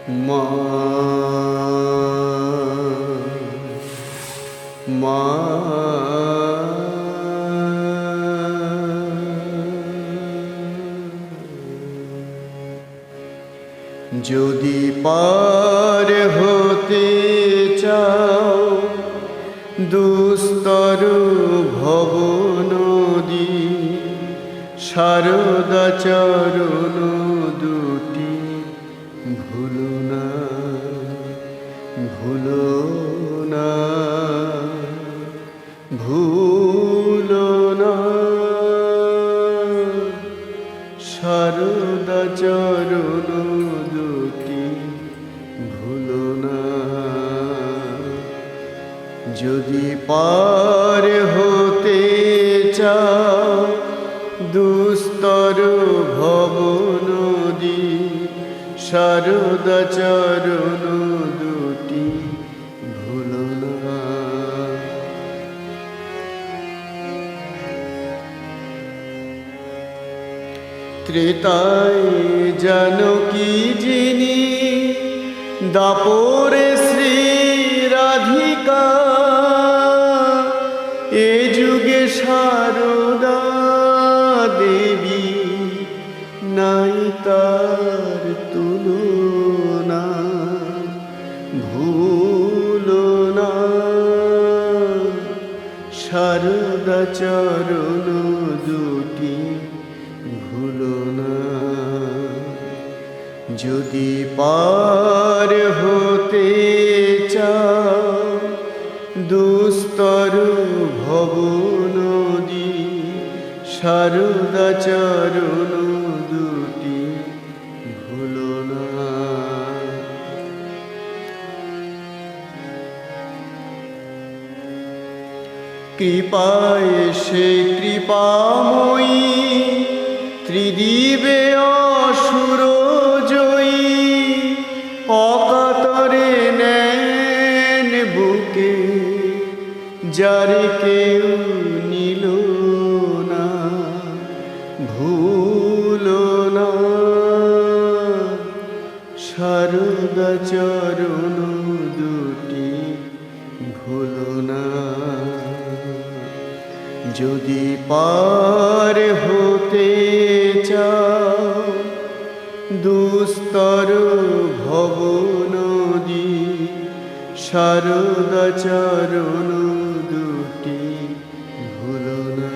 মা মা যদি পার হতে চাও দুস্তর ভব নদী, শারদা চরণ দুটি ভুলো না, ভুলো না, ভুলো না। শারদা চরণ দুটি ভুলো না। যদি পার হতে চাও দুস্তর ভব নদী, শারদা চরণ দুটি ভুলো না। ত্রেতায় জানকী যিনি, দাপরে শ্রী রাধিকা, এ যুগে শারদা দেবী, নাই তার তুলনা। ভুলো না শারদা চরণ দুটি ভুলো না। যদি পার হতে চাও দুস্তর ভব নদী, শারদা চরণ দুটি ভুলো না। কৃপায় সে কৃপাময়ী, ত্রিদিবে অসুর জয়ী, অকাতরে নেন বুকে, যারে কেউ নিল না। ভুলো না শারদা চরণ দুটি ভুলো না। যদি পার হতে চাও দুস্তর ভব নদী, শারদা চরণ দুটি ভুলো না।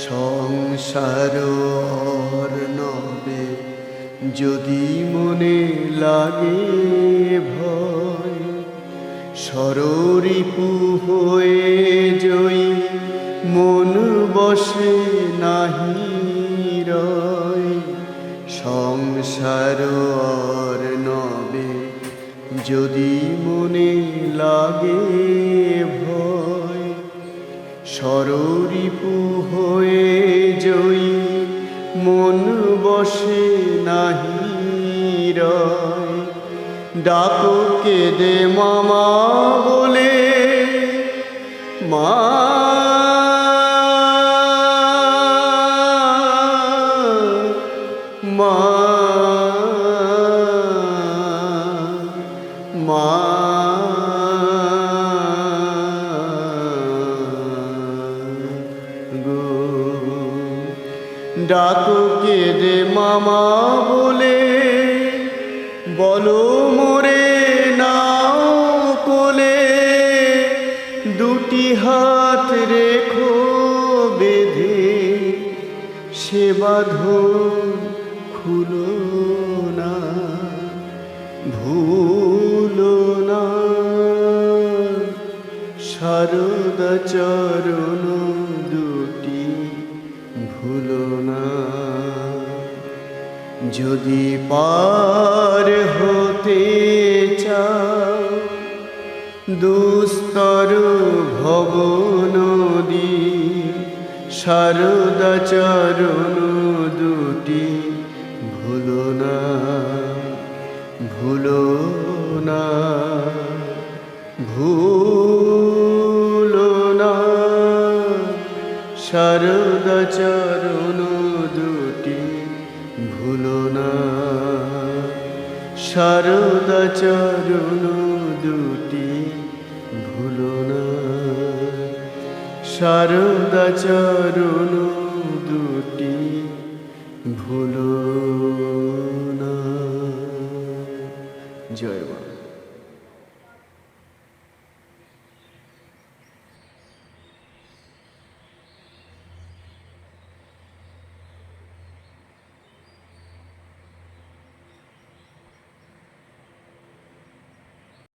সংসার অর্ণবে যদি মনে লাগে ভয়, ষড়রিপু হয়ে জয়ী মন বসে নাহি রয়। সংসার অর্ণবে যদি মনে লাগে ভয়, ষড়রিপু হয়ে জয়ী মন বসে নাহি রয়। ডাকো কেঁদে মামা বলে, মা মা মা গো। ডাকো কেঁদে মামা বলে, বলো মোরে নাও কোলে, দুটি হাত রেখো বেঁধে, সে বাঁধন খুলো না। ভুলো না শারদা চরণ দুটি ভুলো না। যদি পার হতে চাও দুস্তর ভব নদী, শারদা চরণ দুটি ভুলো না। ভুলো না, ভুলো না শারদা চরণ দুটি ভুলো না, শারদা চরণ দুটি ভুলো না, শারদা চরণ দুটি ভুলো না। জয় মা।